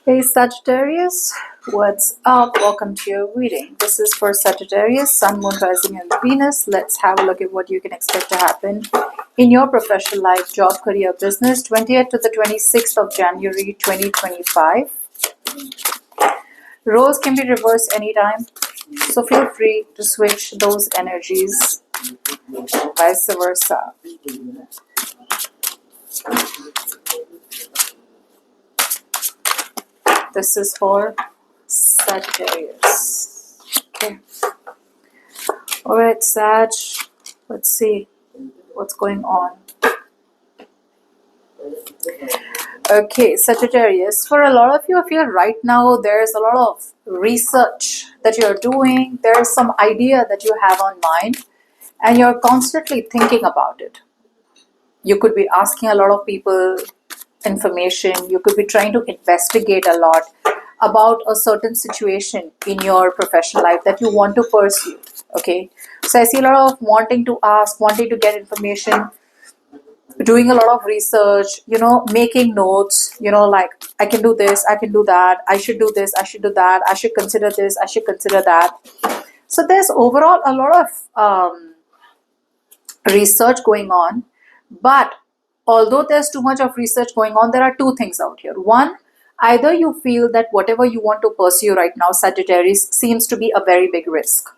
Hey Sagittarius, what's up? Welcome to your reading. This is for Sagittarius, Sun, Moon, Rising, and Venus. Let's have a look at what you can expect to happen in your professional life, job, career, business, 20th to the 26th of January 2025. Roles can be reversed anytime, so feel free to switch those energies, vice versa. This is for Sagittarius. Okay. Alright, Sag. Let's see what's going on. Okay, Sagittarius. For a lot of you, I feel right now there's a lot of research that you're doing. There's some idea that you have on mind, and you're constantly thinking about it. You could be asking a lot of people information. You could be trying to investigate a lot about a certain situation in your professional life that you want to pursue. Okay, so I see a lot of wanting to ask, wanting to get information, doing a lot of research, making notes, like I can do this, I can do that, I should do this, I should do that, I should consider this, I should consider that. So there's overall a lot of research going on, but although there's too much of research going on, there are two things out here. One, either you feel that whatever you want to pursue right now, Sagittarius, seems to be a very big risk.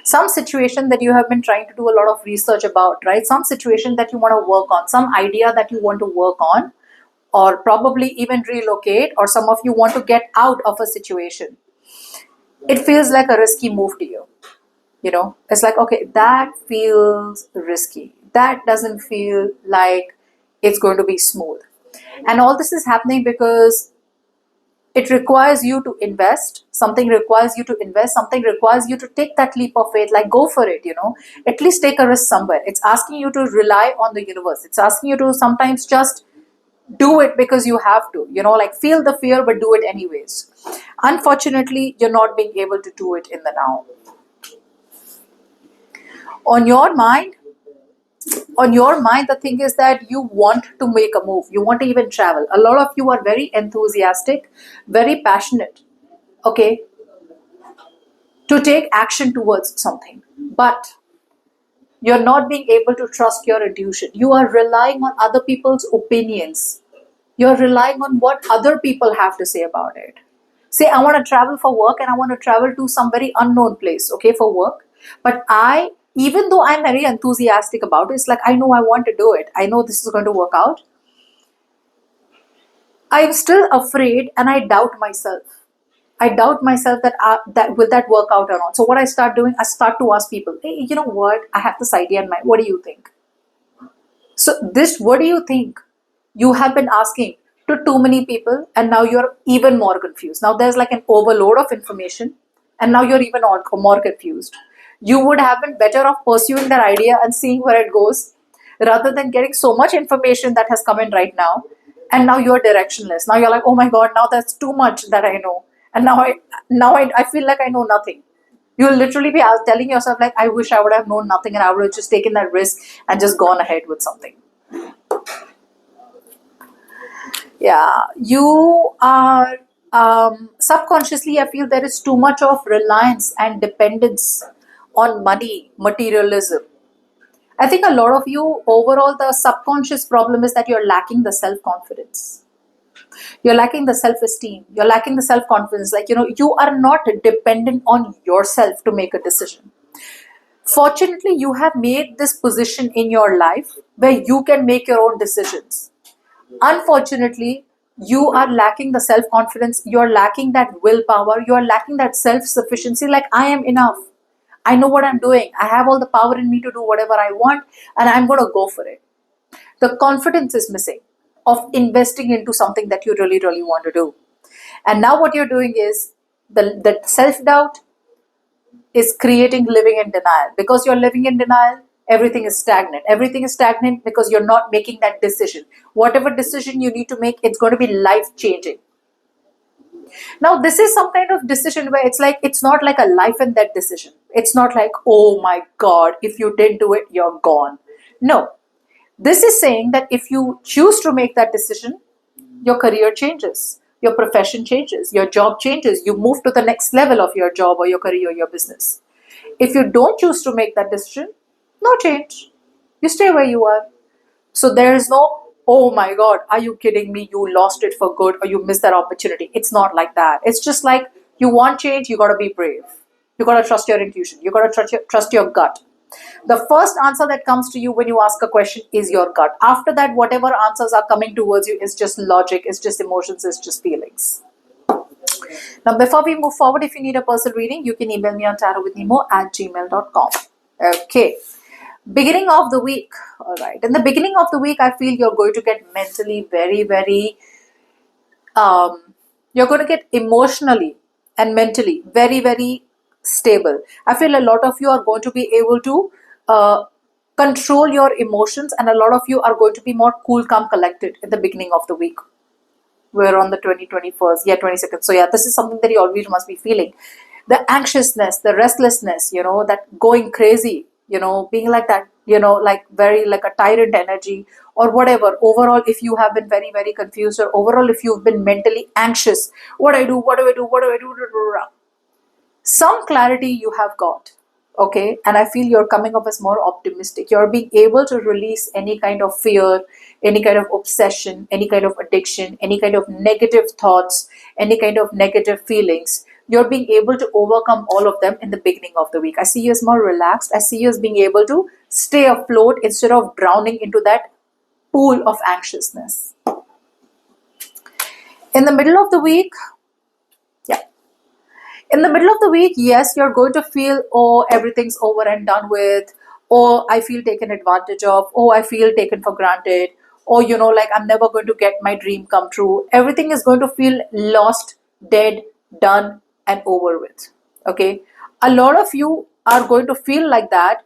Some situation that you have been trying to do a lot of research about, right? Some situation that you want to work on, some idea that you want to work on, or probably even relocate, or some of you want to get out of a situation. It feels like a risky move to you. It's like, okay, that feels risky. That doesn't feel like it's going to be smooth. And all this is happening because it requires you to invest. Something requires you to invest. Something requires you to take that leap of faith, like go for it, At least take a risk somewhere. It's asking you to rely on the universe. It's asking you to sometimes just do it because you have to, like feel the fear, but do it anyways. Unfortunately, you're not being able to do it in the now. On your mind, the thing is that you want to make a move. You want to even travel. A lot of you are very enthusiastic, very passionate, okay, to take action towards something. But you're not being able to trust your intuition. You are relying on other people's opinions. You're relying on what other people have to say about it. Say, I want to travel for work and I want to travel to some very unknown place, okay, for work. But even though I'm very enthusiastic about it, it's like, I know I want to do it. I know this is going to work out. I'm still afraid and I doubt myself. I doubt myself that will that work out or not. So what I start doing, I start to ask people, hey, you know what? I have this idea in mind. What do you think? So what do you think? You have been asking to too many people and now you're even more confused. Now there's like an overload of information and now you're even more confused. You would have been better off pursuing that idea and seeing where it goes rather than getting so much information that has come in right now. And now you're directionless. Now you're like, oh my God, now that's too much that I know. And now I feel like I know nothing. You'll literally be telling yourself like, I wish I would have known nothing and I would have just taken that risk and just gone ahead with something. Yeah, you are subconsciously, I feel there is too much of reliance and dependence on money, materialism. I think a lot of you, overall, the subconscious problem is that you're lacking the self-confidence. You're lacking the self-esteem. You're lacking the self-confidence. Like, you are not dependent on yourself to make a decision. Fortunately, you have made this position in your life where you can make your own decisions. Unfortunately, you are lacking the self-confidence. You're lacking that willpower. You're lacking that self-sufficiency. Like, I am enough. I know what I'm doing. I have all the power in me to do whatever I want and I'm going to go for it. The confidence is missing of investing into something that you really, really want to do. And now what you're doing is the self-doubt is creating living in denial. Because you're living in denial, everything is stagnant. Everything is stagnant because you're not making that decision. Whatever decision you need to make, it's going to be life-changing. Now, this is some kind of decision where it's not like a life and death decision. It's not like, oh my God, if you didn't do it, you're gone. No. This is saying that if you choose to make that decision, your career changes. Your profession changes, your job changes, you move to the next level of your job or your career or your business. If you don't choose to make that decision, no change. You stay where you are. So there is no, oh my God, are you kidding me? You lost it for good or you missed that opportunity. It's not like that. It's just like you want change, you got to be brave. You got to trust your intuition. You got to trust your gut. The first answer that comes to you when you ask a question is your gut. After that, whatever answers are coming towards you is just logic, it's just emotions, it's just feelings. Now, before we move forward, if you need a personal reading, you can email me on tarotwithnemo@gmail.com. Okay. Beginning of the week. All right. In the beginning of the week, I feel you're going to get mentally you're going to get emotionally and mentally very stable. I feel a lot of you are going to be able to control your emotions, and a lot of you are going to be more cool, calm, collected in the beginning of the week. We're on the 21st, yeah, 22nd. So yeah, this is something that you always must be feeling. The anxiousness, the restlessness, that going crazy, being like that, like very like a tyrant energy or whatever. Overall, if you have been very confused, or overall if you've been mentally anxious, what do I do? What do I do? What do I do? Some clarity you have got. Okay, and I feel you're coming up as more optimistic. You're being able to release any kind of fear, any kind of obsession, any kind of addiction, any kind of negative thoughts, any kind of negative feelings. You're being able to overcome all of them in the beginning of the week. I see you as more relaxed. I see you as being able to stay afloat instead of drowning into that pool of anxiousness. In the middle of the week, yeah. In the middle of the week, yes, you're going to feel, oh, everything's over and done with. Oh, I feel taken advantage of. Oh, I feel taken for granted. Or, like I'm never going to get my dream come true. Everything is going to feel lost, dead, done, and over with. Okay. A lot of you are going to feel like that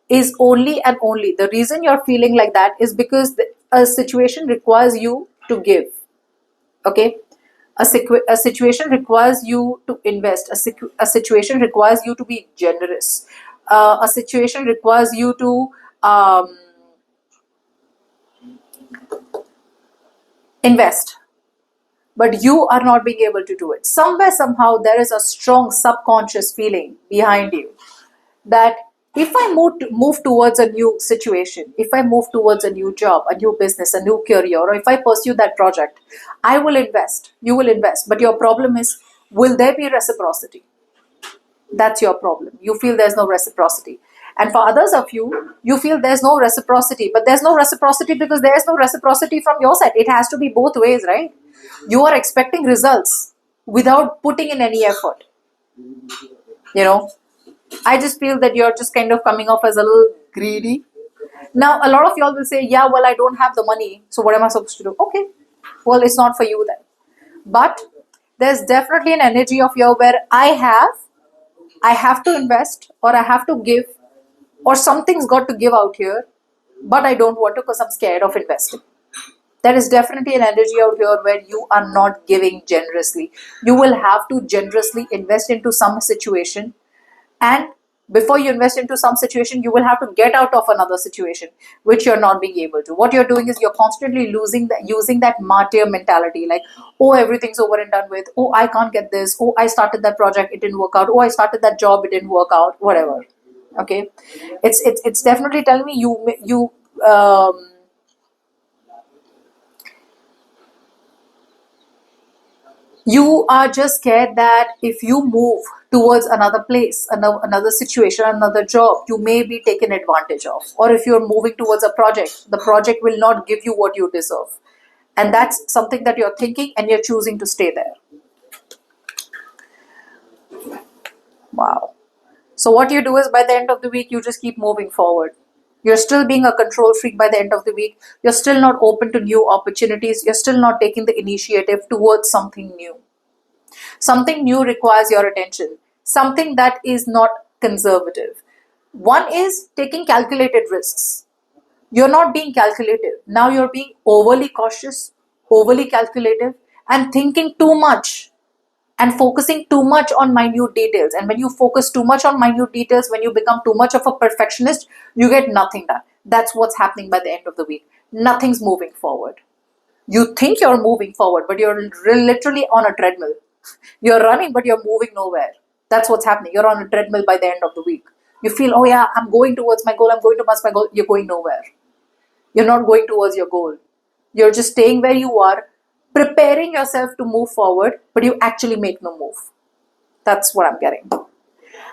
is only and only. The reason you're feeling like that is because a situation requires you to give. Okay. A situation requires you to invest. A situation requires you to be generous. A situation requires you to invest, but you are not being able to do it. Somewhere, somehow, there is a strong subconscious feeling behind you that if I move towards a new situation, if I move towards a new job, a new business, a new career, or if I pursue that project, I will invest. You will invest. But your problem is, will there be reciprocity? That's your problem. You feel there's no reciprocity. And for others of you, you feel there's no reciprocity. But there's no reciprocity because there's no reciprocity from your side. It has to be both ways, right? You are expecting results without putting in any effort. I just feel that you're just kind of coming off as a little greedy. Now, a lot of y'all will say, yeah, well, I don't have the money. So what am I supposed to do? Okay. Well, it's not for you then. But there's definitely an energy of you where I have to invest, or I have to give, or something's got to give out here, but I don't want to because I'm scared of investing. There is definitely an energy out here where you are not giving generously. You will have to generously invest into some situation, and before you invest into some situation, you will have to get out of another situation which you're not being able to. What you're doing is you're constantly using that martyr mentality, like, oh, everything's over and done with. Oh, I can't get this. Oh, I started that project, it didn't work out. Oh, I started that job, it didn't work out. Whatever. Okay, it's definitely telling me you are just scared that if you move towards another place, another situation, another job, you may be taken advantage of. Or if you're moving towards a project, the project will not give you what you deserve. And that's something that you're thinking, and you're choosing to stay there. Wow. So what you do is, by the end of the week, you just keep moving forward. You're still being a control freak by the end of the week. You're still not open to new opportunities. You're still not taking the initiative towards something new. Something new requires your attention. Something that is not conservative. One is taking calculated risks. You're not being calculative. Now you're being overly cautious, overly calculative, and thinking too much and focusing too much on minute details. And when you focus too much on minute details, when you become too much of a perfectionist, you get nothing done. That's what's happening by the end of the week. Nothing's moving forward. You think you're moving forward, but you're literally on a treadmill. You're running, but you're moving nowhere. That's what's happening. You're on a treadmill by the end of the week. You feel, oh yeah, I'm going towards my goal, I'm going towards my goal. You're going nowhere. You're not going towards your goal. You're just staying where you are, preparing yourself to move forward, but you actually make no move. That's what I'm getting.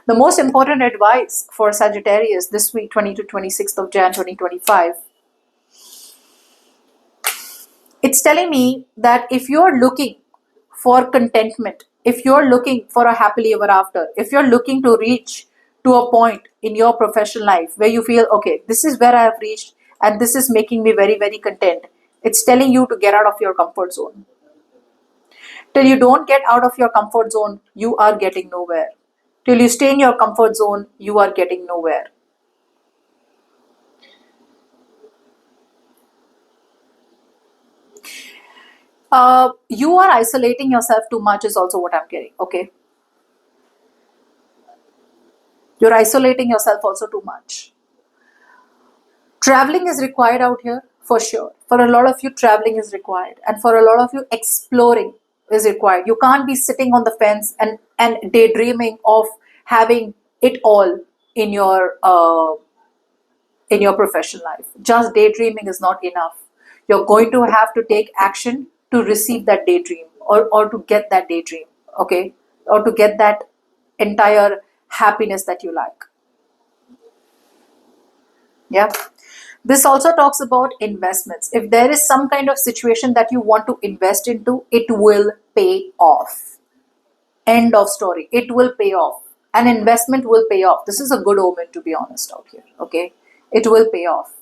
The most important advice for Sagittarius this week, 20 to 26th of Jan 2025, it's telling me that if you're looking for contentment, if you're looking for a happily ever after, if you're looking to reach to a point in your professional life where you feel, okay, this is where I have reached and this is making me very, very content, it's telling you to get out of your comfort zone. Till you don't get out of your comfort zone, you are getting nowhere. Till you stay in your comfort zone, you are getting nowhere. You are isolating yourself too much is also what I'm getting. Okay, you're isolating yourself also too much. Traveling is required out here for sure. For a lot of you, traveling is required, and for a lot of you, exploring is required. You can't be sitting on the fence and daydreaming of having it all in your professional life. Just daydreaming is not enough. You're going to have to take action to receive that daydream, or to get that daydream, okay? Or to get that entire happiness that you like. Yeah. This also talks about investments. If there is some kind of situation that you want to invest into, it will pay off. End of story. It will pay off. An investment will pay off. This is a good omen, to be honest, out here. Okay. It will pay off.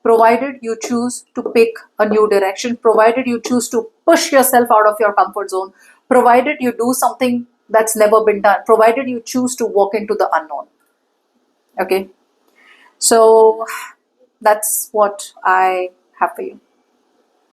Provided you choose to pick a new direction, provided you choose to push yourself out of your comfort zone, provided you do something that's never been done, provided you choose to walk into the unknown. Okay. So that's what I have for you.